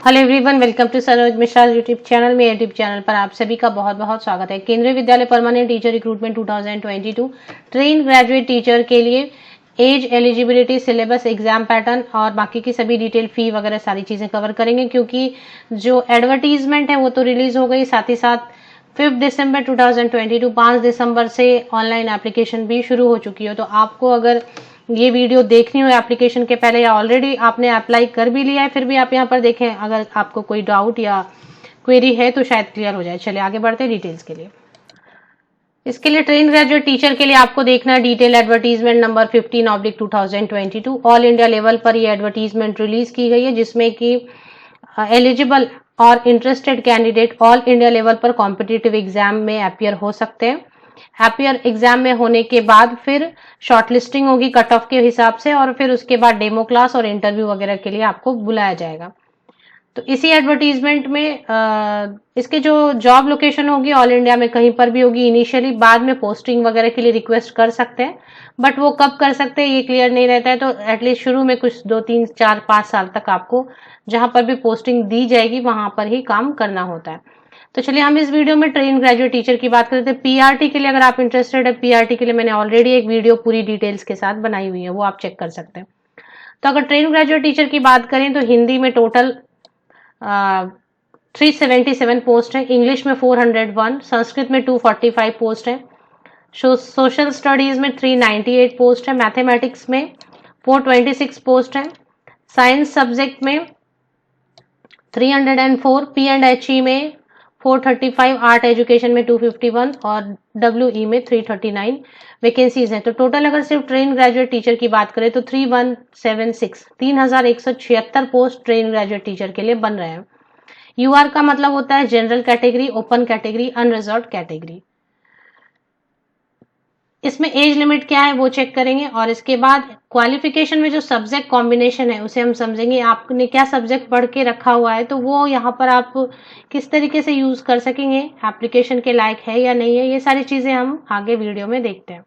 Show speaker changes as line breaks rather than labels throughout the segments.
Hello everyone, welcome to Saroj Mishra YouTube channel में। YouTube channel पर आप सभी का बहुत बहुत स्वागत है। केंद्रीय विद्यालय permanent teacher recruitment 2022 train graduate teacher के लिए as eligibility, syllabus, exam pattern और बाकी की सभी डिटेल, फी वगैरह सारी चीजें कवर करेंगे, क्योंकि जो एडवर्टीजमेंट है वो तो रिलीज हो गई, साथ ही साथ 5 दिसंबर 2022 5 दिसंबर से ऑनलाइन एप्लीकेशन भी शुरू हो चुकी है। तो आपको अगर ये वीडियो देखनी हो एप्लीकेशन के पहले या ऑलरेडी आपने अप्लाई कर भी लिया है, फिर भी आप यहाँ पर देखें, अगर आपको कोई डाउट या क्वेरी है तो शायद क्लियर हो जाए। चलिए आगे बढ़ते हैं डिटेल्स के लिए। इसके लिए ट्रेन ग्रेजुएट टीचर के लिए आपको देखना है detail advertisement number 15/2022। All India level पर ये एडवर्टीजमेंट रिलीज की गई है, जिसमें कि एलिजिबल और interested candidate all India level पर कॉम्पिटिटिव एग्जाम में अपियर हो सकते हैं। अपियर एग्जाम में होने के बाद फिर शॉर्टलिस्टिंग होगी कट ऑफ के हिसाब से, और फिर उसके बाद डेमो क्लास और इंटरव्यू वगैरह के लिए आपको बुलाया जाएगा। तो इसी एडवर्टीजमेंट में इसके जो जॉब लोकेशन होगी ऑल इंडिया में कहीं पर भी होगी इनिशियली, बाद में पोस्टिंग वगैरह के लिए रिक्वेस्ट कर सकते हैं, बट वो कब कर सकते हैं ये क्लियर नहीं रहता है। तो एटलीस्ट शुरू में कुछ 2 3 4 5 साल तक आपको जहां पर भी पोस्टिंग दी जाएगी वहां पर ही काम करना होता है। तो चलिए हम इस वीडियो में ट्रेन ग्रेजुएट टीचर की बात करते हैं। पीआरटी के लिए अगर आप इंटरेस्टेड है, पीआरटी के लिए मैंने ऑलरेडी एक वीडियो पूरी डिटेल्स के साथ बनाई हुई है, वो आप चेक कर सकते हैं। तो अगर ट्रेन ग्रेजुएट टीचर की बात करें तो हिंदी में टोटल 377 पोस्ट है, इंग्लिश में 401, संस्कृत में 245 पोस्ट है, सोशल स्टडीज में 398 पोस्ट है, मैथमेटिक्स में 426 पोस्ट है, साइंस सब्जेक्ट में 304, पी&HE में 435, आर्ट एजुकेशन में 251 और WE में 339 वैकेंसीज हैं। तो टोटल अगर सिर्फ ट्रेन ग्रेजुएट टीचर की बात करें तो 3176 पोस्ट ट्रेन ग्रेजुएट टीचर के लिए बन रहे हैं। यूआर का मतलब होता है general category, open category, unreserved category. इसमें एज लिमिट क्या है वो चेक करेंगे, और इसके बाद क्वालिफिकेशन में जो सब्जेक्ट कॉम्बिनेशन है उसे हम समझेंगे। आपने क्या सब्जेक्ट पढ़ के रखा हुआ है तो वो यहाँ पर आप किस तरीके से यूज कर सकेंगे, एप्लीकेशन के लायक है या नहीं है, ये सारी चीजें हम आगे वीडियो में देखते हैं।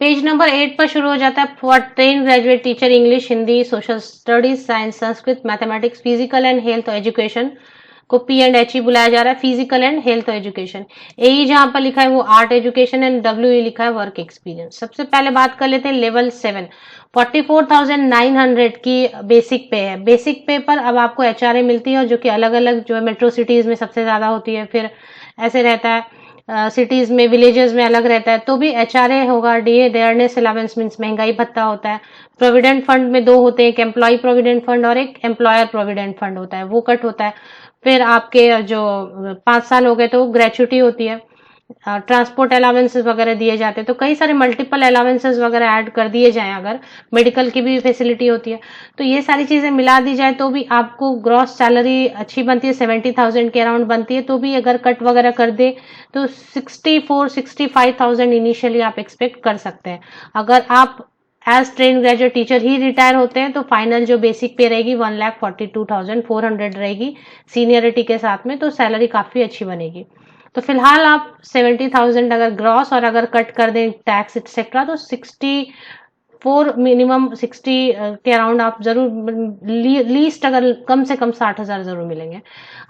पेज नंबर 8 पर शुरू हो जाता है for train graduate teacher English, Hindi, social studies, science, Sanskrit, mathematics, physical and health education को पी&HE बुलाया जा रहा है। फिजिकल एंड हेल्थ एजुकेशन, एई जहां पर लिखा है वो आर्ट एजुकेशन, एंड WE लिखा है वर्क एक्सपीरियंस। सबसे पहले बात कर लेते हैं लेवल 7, 44,900 की बेसिक पे है। बेसिक पे पर अब आपको HRA मिलती है, जो कि अलग अलग जो है मेट्रो सिटीज में सबसे ज्यादा होती है, फिर ऐसे रहता है सिटीज में, विलेजेस में अलग रहता है, तो भी HRA होगा। DA डेयरनेस अलावेंस मीन्स महंगाई भत्ता होता है। प्रोविडेंट फंड में 2 होते हैं, एक एम्प्लॉय प्रोविडेंट फंड और एक एम्प्लॉयर प्रोविडेंट फंड होता है, वो कट होता है। फिर आपके जो 5 साल हो गए तो ग्रेचुटी होती है, ट्रांसपोर्ट अलावेंसेस वगैरह दिए जाते हैं। तो कई सारे मल्टीपल अलावेंसेस वगैरह ऐड कर दिए जाएं, अगर मेडिकल की भी फैसिलिटी होती है, तो ये सारी चीजें मिला दी जाए तो भी आपको ग्रॉस सैलरी अच्छी बनती है, 70,000 के अराउंड बनती है। तो भी अगर कट वगैरह कर दे तो 64-65,000 इनिशियली आप एक्सपेक्ट कर सकते हैं। अगर आप एज ट्रेन ग्रेजुएट टीचर ही रिटायर होते हैं तो फाइनल जो बेसिक पे रहेगी 1,42,400 रहेगी सीनियरिटी के साथ में, तो सैलरी काफी अच्छी बनेगी। तो फिलहाल आप 70,000 अगर ग्रॉस और अगर कट कर दें टैक्स एक्सेट्रा तो 64 मिनिमम 60 के अराउंड आप जरूर लीस्ट अगर कम से कम 60,000 जरूर मिलेंगे।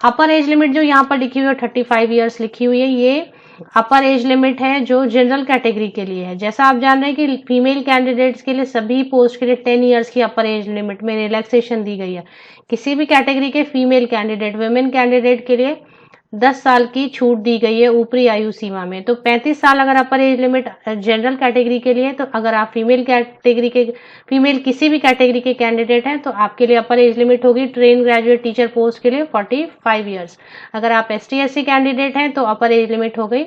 अपर एज लिमिट जो यहाँ पर लिखी हुई है 35 ईयर्स लिखी हुई है, ये अपर एज लिमिट है जो जनरल कैटेगरी के लिए है। जैसा आप जान रहे हैं कि फीमेल कैंडिडेट्स के लिए सभी पोस्ट के लिए 10 ईयर्स की अपर एज लिमिट में रिलैक्सेशन दी गई है। किसी भी कैटेगरी के फीमेल कैंडिडेट, वुमेन कैंडिडेट के लिए 10 साल की छूट दी गई है ऊपरी आयु सीमा में। तो 35 साल अगर अपर एज लिमिट जनरल कैटेगरी के लिए, तो अगर आप फीमेल किसी भी कैटेगरी के कैंडिडेट हैं तो आपके लिए अपर एज लिमिट होगी ट्रेन ग्रेजुएट टीचर पोस्ट के लिए 45 ईयर्स। अगर आप ST/SC कैंडिडेट हैं तो अपर एज लिमिट हो गई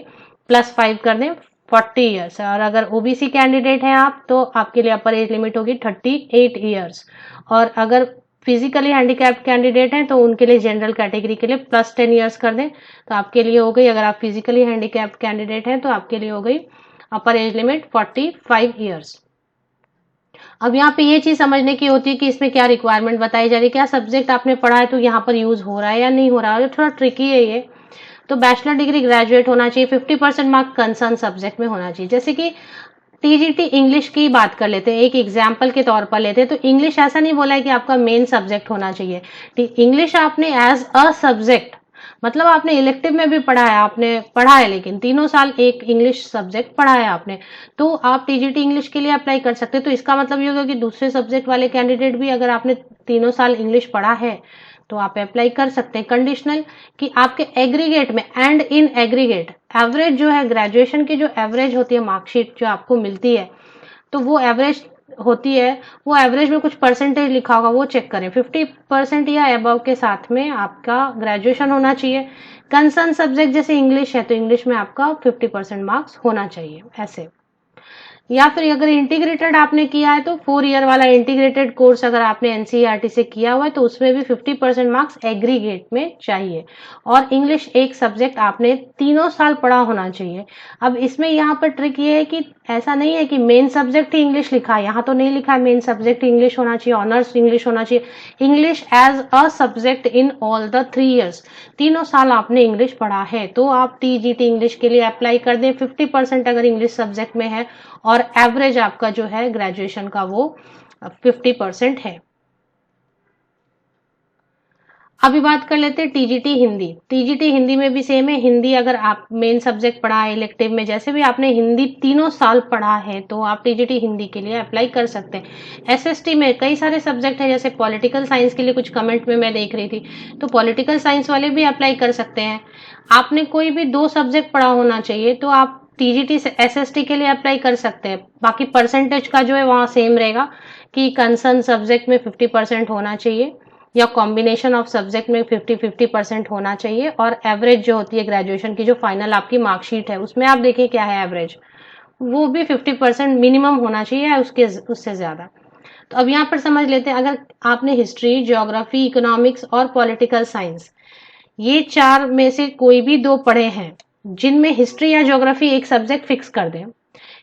+5 कर दें 40 ईयर्स, और अगर OBC कैंडिडेट हैं आप तो आपके लिए अपर एज लिमिट होगी 38 ईयर्स। और अगर फिजिकली हैंडीकैप्ड कैंडिडेट हैं तो उनके लिए जनरल कैटेगरी के लिए +10 ईयर्स कर दें तो आपके लिए हो गई, अगर आप फिजिकली हैंडीकैप्ड कैंडिडेट हैं तो आपके लिए हो गई अपर एज लिमिट 45 ईयर्स। अब यहाँ पे ये चीज समझने की होती है कि इसमें क्या रिक्वायरमेंट बताई जा रही है, क्या सब्जेक्ट आपने पढ़ा है तो यहाँ पर यूज हो रहा है या नहीं हो रहा है, थोड़ा ट्रिकी है ये। तो बैचलर डिग्री ग्रेजुएट होना चाहिए, 50% मार्क कंसर्न सब्जेक्ट में होना चाहिए। जैसे कि टीजीटी इंग्लिश की बात कर लेते हैं, एक एग्जाम्पल के तौर पर लेते हैं। तो इंग्लिश ऐसा नहीं बोला है कि आपका मेन सब्जेक्ट होना चाहिए। इंग्लिश आपने एज अ सब्जेक्ट, मतलब आपने इलेक्टिव में भी पढ़ा है, आपने पढ़ा है, लेकिन 3 साल एक इंग्लिश सब्जेक्ट पढ़ा है आपने, तो आप टीजीटी इंग्लिश के लिए अप्लाई कर सकते हैं। तो इसका मतलब ये होगा कि दूसरे सब्जेक्ट वाले कैंडिडेट भी अगर आपने 3 साल इंग्लिश पढ़ा है तो आप अप्लाई कर सकते हैं। कंडीशनल कि आपके एग्रीगेट में एंड इन एग्रीगेट एवरेज जो है, ग्रेजुएशन की जो एवरेज होती है मार्कशीट जो आपको मिलती है, तो वो एवरेज होती है, वो एवरेज में कुछ परसेंटेज लिखा होगा, वो चेक करें। 50% या अबव के साथ में आपका ग्रेजुएशन होना चाहिए। कंसर्न सब्जेक्ट जैसे इंग्लिश है तो इंग्लिश में आपका 50% मार्क्स होना चाहिए ऐसे। या फिर अगर इंटीग्रेटेड आपने किया है तो 4 ईयर वाला इंटीग्रेटेड कोर्स अगर आपने एनसीईआरटी से किया हुआ है तो उसमें भी 50% मार्क्स एग्रीगेट में चाहिए। और इंग्लिश एक सब्जेक्ट आपने 3 साल पढ़ा होना चाहिए। अब इसमें यहाँ पर ट्रिक ये है कि ऐसा नहीं है कि मेन सब्जेक्ट ही इंग्लिश लिखा है, यहाँ तो नहीं लिखा है मेन सब्जेक्ट इंग्लिश होना चाहिए, ऑनर्स इंग्लिश होना चाहिए। English as a subject in all the 3 years, 3 साल आपने इंग्लिश पढ़ा है तो आप टीजीटी इंग्लिश के लिए अप्लाई कर दें। 50% अगर इंग्लिश सब्जेक्ट में है और एवरेज आपका जो है ग्रेजुएशन का वो 50% है। अभी बात कर लेते हैं टीजीटी हिंदी। टीजीटी हिंदी में भी सेम है। हिंदी अगर आप मेन सब्जेक्ट पढ़ा है इलेक्टिव में, जैसे भी आपने हिंदी 3 साल पढ़ा है तो आप टीजीटी हिंदी के लिए अप्लाई कर सकते हैं। एसएसटी में कई सारे सब्जेक्ट हैं, जैसे पॉलिटिकल साइंस के लिए कुछ कमेंट में मैं देख रही थी, तो पॉलिटिकल साइंस वाले भी अप्लाई कर सकते हैं। आपने कोई भी 2 सब्जेक्ट पढ़ा होना चाहिए तो आप टीजीटी से एसएसटी के लिए अप्लाई कर सकते हैं। बाकी परसेंटेज का जो है वहाँ सेम रहेगा कि कंसर्न सब्जेक्ट में 50% होना चाहिए या कॉम्बिनेशन ऑफ सब्जेक्ट में 50-50% होना चाहिए। और एवरेज जो होती है ग्रेजुएशन की, जो फाइनल आपकी मार्कशीट है उसमें आप देखिए क्या है एवरेज, वो भी 50% मिनिमम होना चाहिए, उससे ज्यादा। तो अब यहाँ पर समझ लेते हैं, अगर आपने हिस्ट्री, ज्योग्राफी, इकोनॉमिक्स और पॉलिटिकल साइंस ये 4 में से कोई भी 2 पढ़े हैं, जिनमें हिस्ट्री या ज्योग्राफी एक सब्जेक्ट फिक्स कर दें।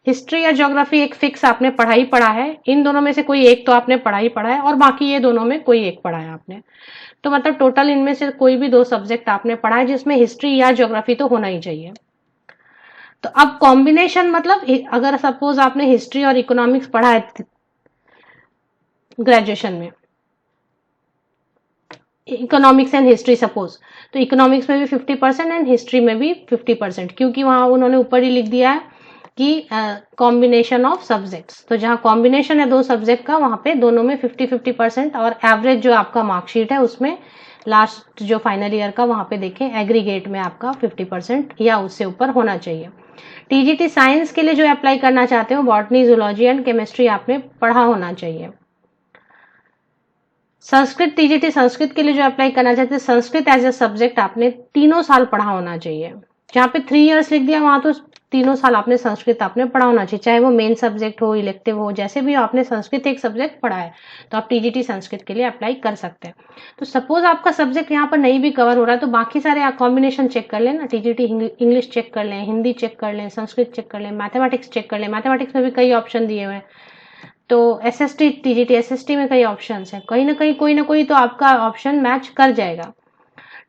हिस्ट्री या ज्योग्राफी एक फिक्स आपने पढ़ा ही पढ़ा है, इन दोनों में से कोई एक तो आपने पढ़ा ही पढ़ा है और बाकी ये दोनों में कोई एक पढ़ा है आपने, तो मतलब टोटल इनमें से कोई भी 2 सब्जेक्ट आपने पढ़ा है जिसमें हिस्ट्री या ज्योग्राफी तो होना ही चाहिए। तो अब कॉम्बिनेशन मतलब अगर सपोज आपने हिस्ट्री और इकोनॉमिक्स पढ़ा है ग्रेजुएशन में, इकोनॉमिक्स एंड हिस्ट्री सपोज, तो इकोनॉमिक्स में भी 50% एंड हिस्ट्री में भी 50%, क्योंकि वहां उन्होंने ऊपर ही लिख दिया है कि कॉम्बिनेशन ऑफ सब्जेक्ट्स। तो जहां कॉम्बिनेशन है 2 सब्जेक्ट का, वहां पे दोनों में 50-50% और एवरेज जो आपका मार्कशीट है उसमें लास्ट जो फाइनल ईयर का वहां पे देखें एग्रीगेट में आपका 50% या उससे ऊपर होना चाहिए। टीजीटी साइंस के लिए जो अप्लाई करना चाहते हो, बॉटनी, जूलॉजी एंड केमिस्ट्री आपने पढ़ा होना चाहिए। संस्कृत, टीजीटी संस्कृत के लिए जो अप्लाई करना चाहते हैं, संस्कृत एज ए सब्जेक्ट आपने 3 साल पढ़ा होना चाहिए। जहाँ पे 3 ईयर्स लिख दिया वहां तो 3 साल आपने संस्कृत आपने पढ़ा होना चाहिए, चाहे वो मेन सब्जेक्ट हो, इलेक्टिव हो, जैसे भी आपने संस्कृत एक सब्जेक्ट पढ़ा है तो आप टीजीटी संस्कृत के लिए अप्लाई कर सकते हैं। तो सपोज आपका सब्जेक्ट यहाँ पर नहीं भी कवर हो रहा है तो बाकी सारे आप कॉम्बिनेशन चेक कर लें ना, टीजीटी इंग्लिश चेक कर लें, हिंदी चेक कर लें, संस्कृत चेक कर लें, मैथमेटिक्स चेक कर लें। मैथमेटिक्स में भी कई ऑप्शन दिए हुए हैं, तो एसएसटी, टीजीटी एसएसटी में कई ऑप्शंस हैं, कहीं ना कहीं कोई ना कोई तो आपका ऑप्शन मैच कर जाएगा।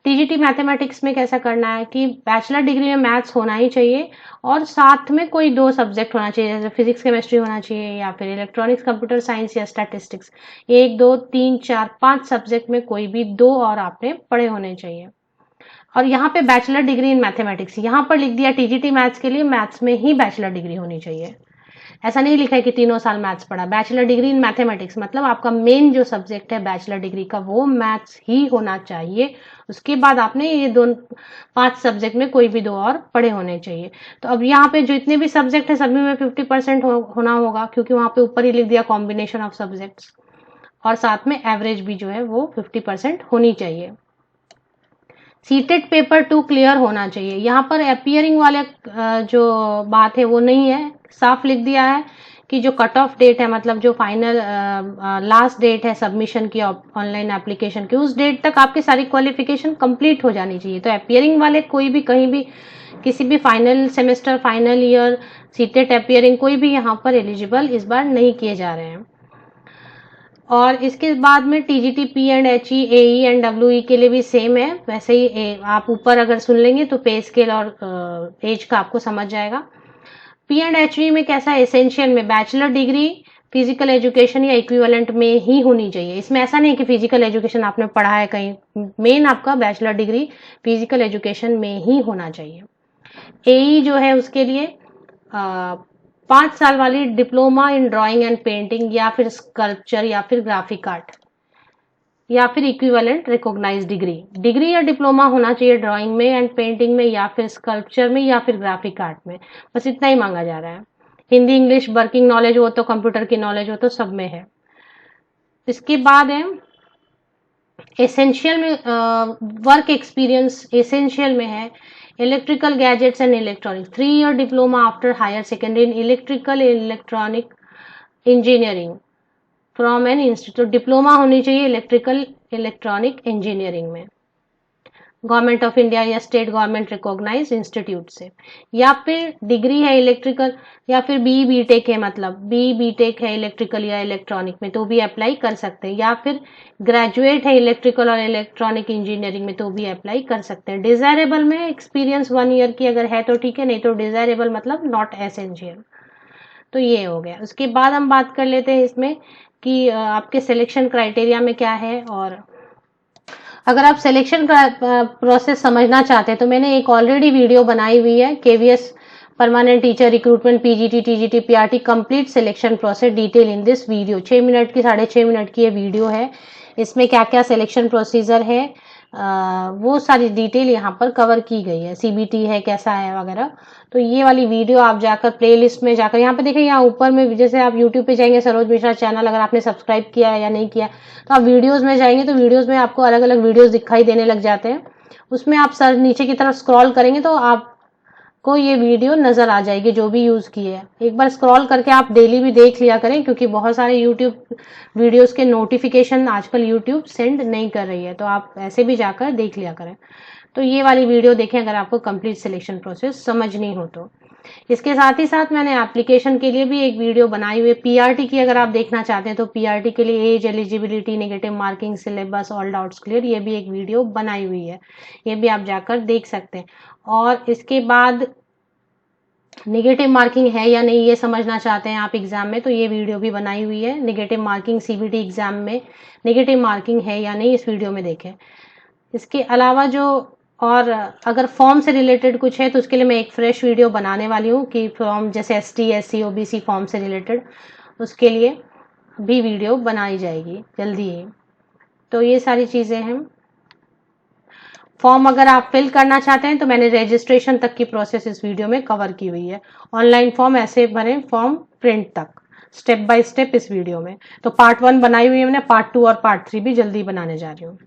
टीजीटी मैथमेटिक्स में कैसा करना है कि बैचलर डिग्री में मैथ्स होना ही चाहिए और साथ में कोई 2 सब्जेक्ट होना चाहिए, जैसे फिजिक्स केमिस्ट्री होना चाहिए या फिर इलेक्ट्रॉनिक्स कंप्यूटर साइंस या स्टैटिस्टिक्स। 1 2 3 4 5 सब्जेक्ट में कोई भी 2 और आपने पढ़े होने चाहिए। और यहाँ पे बैचलर डिग्री इन मैथमेटिक्स यहाँ पर लिख दिया, टीजीटी मैथ्स के लिए मैथ्स में ही बैचलर डिग्री होनी चाहिए। ऐसा नहीं लिखा है कि 3 साल मैथ्स पढ़ा। बैचलर डिग्री इन मैथमेटिक्स मतलब आपका मेन जो सब्जेक्ट है बैचलर डिग्री का वो मैथ्स ही होना चाहिए। उसके बाद आपने ये 5 सब्जेक्ट में कोई भी 2 और पढ़े होने चाहिए। तो अब यहाँ पे जो इतने भी सब्जेक्ट है सभी में 50% होना होगा, क्योंकि वहां पे ऊपर ही लिख दिया कॉम्बिनेशन ऑफ सब्जेक्ट्स, और साथ में एवरेज भी जो है वो 50% होनी चाहिए। सीटेड पेपर 2 क्लियर होना चाहिए। यहाँ पर अपियरिंग वाले जो बात है वो नहीं है, साफ लिख दिया है कि जो कट ऑफ डेट है, मतलब जो फाइनल लास्ट डेट है सबमिशन की ऑनलाइन एप्लीकेशन की, उस डेट तक आपकी सारी क्वालिफिकेशन कंप्लीट हो जानी चाहिए। तो अपियरिंग वाले कोई भी कहीं भी किसी भी final semester, final year, seated appearing कोई भी यहाँ पर एलिजिबल इस बार नहीं किए जा रहे हैं। और इसके बाद में TGT P and H E, A E and W E के लिए भी सेम है, वैसे ही आप ऊपर अगर सुन लेंगे तो पे स्केल और एज का आपको समझ जाएगा। P&HV में कैसा है, एसेंशियल में बैचलर डिग्री फिजिकल एजुकेशन या इक्विवेलेंट में ही होनी चाहिए। इसमें ऐसा नहीं कि फिजिकल एजुकेशन आपने पढ़ा है कहीं, मेन आपका बैचलर डिग्री फिजिकल एजुकेशन में ही होना चाहिए। AE जो है उसके लिए 5 साल वाली diploma in drawing and painting या फिर स्कल्पचर या फिर ग्राफिक आर्ट या फिर इक्विवेलेंट रिकॉग्नाइज डिग्री या डिप्लोमा होना चाहिए ड्राइंग में एंड पेंटिंग में या फिर स्कल्पचर में या फिर ग्राफिक आर्ट में, बस इतना ही मांगा जा रहा है। हिंदी इंग्लिश वर्किंग नॉलेज हो तो, कंप्यूटर की नॉलेज हो तो, सब में है। इसके बाद है एसेंशियल में वर्क एक्सपीरियंस एसेंशियल में है electrical gadgets and electronic 3 year diploma after higher secondary in electrical electronic engineering from an institute. Diploma होनी चाहिए इलेक्ट्रिकल इलेक्ट्रॉनिक इंजीनियरिंग में गवर्नमेंट ऑफ इंडिया या स्टेट गवर्नमेंट रिकॉग्नाइज इंस्टीट्यूट से, या फिर डिग्री है इलेक्ट्रिकल या फिर BTech है, मतलब BTech है इलेक्ट्रिकल या इलेक्ट्रॉनिक में तो भी अप्लाई कर सकते हैं, या फिर ग्रेजुएट है इलेक्ट्रिकल और इलेक्ट्रॉनिक इंजीनियरिंग में तो भी अप्लाई कर सकते हैं। डिजायरेबल में एक्सपीरियंस 1 ईयर की अगर है तो ठीक है, नहीं तो डिजायरेबल मतलब नॉट एसेंशियल। तो ये हो गया। उसके बाद हम बात कर लेते हैं इसमें कि आपके सिलेक्शन क्राइटेरिया में क्या है। और अगर आप सिलेक्शन प्रोसेस समझना चाहते हैं तो मैंने एक ऑलरेडी वीडियो बनाई हुई है, KVS permanent teacher recruitment PGT TGT PRT complete selection process detail in this video. 6 minute की 6.5 मिनट की ये वीडियो है। इसमें क्या क्या सिलेक्शन प्रोसीजर है वो सारी डिटेल यहाँ पर कवर की गई है, CBT है कैसा है वगैरह। तो ये वाली वीडियो आप जाकर प्लेलिस्ट में जाकर यहाँ पे देखिए, यहाँ ऊपर में जैसे आप यूट्यूब पे जाएंगे सरोज मिश्रा चैनल, अगर आपने सब्सक्राइब किया है या नहीं किया तो आप वीडियोज में जाएंगे तो वीडियोज में आपको अलग अलग वीडियोज दिखाई देने लग जाते हैं। उसमें आप सर नीचे की तरफ स्क्रॉल करेंगे तो आपको ये वीडियो नजर आ जाएगी जो भी यूज की है। एक बार स्क्रॉल करके आप डेली भी देख लिया करें, क्योंकि बहुत सारे यूट्यूब वीडियोज के नोटिफिकेशन आजकल यूट्यूब सेंड नहीं कर रही है, तो आप ऐसे भी जाकर देख लिया करें। तो ये वाली वीडियो देखें अगर आपको कंप्लीट सिलेक्शन प्रोसेस समझनी हो तो। इसके साथ ही साथ मैंने एप्लीकेशन के लिए भी एक वीडियो बनाई हुई है। PRT की अगर आप देखना चाहते हैं तो PRT के लिए as eligibility negative marking syllabus all doubts clear, ये भी एक वीडियो बनाई हुई है, ये भी आप जाकर देख सकते हैं। और इसके बाद नेगेटिव मार्किंग है या नहीं ये समझना चाहते हैं आप एग्जाम में तो ये वीडियो भी बनाई हुई है। नेगेटिव मार्किंग CBT एग्जाम में नेगेटिव मार्किंग है या नहीं इस वीडियो में देखें। इसके अलावा जो और अगर फॉर्म से रिलेटेड कुछ है तो उसके लिए मैं एक फ्रेश वीडियो बनाने वाली हूँ कि फॉर्म जैसे ST SC OBC फॉर्म से रिलेटेड, उसके लिए भी वीडियो बनाई जाएगी जल्दी ही। तो ये सारी चीज़ें हैं। फॉर्म अगर आप फिल करना चाहते हैं तो मैंने रजिस्ट्रेशन तक की प्रोसेस इस वीडियो में कवर की हुई है। ऑनलाइन फॉर्म ऐसे भरें, फॉर्म प्रिंट तक स्टेप बाय स्टेप इस वीडियो में। तो पार्ट 1 बनाई हुई है मैंने, पार्ट 2 और पार्ट 3 भी जल्दी बनाने जा रही हूँ।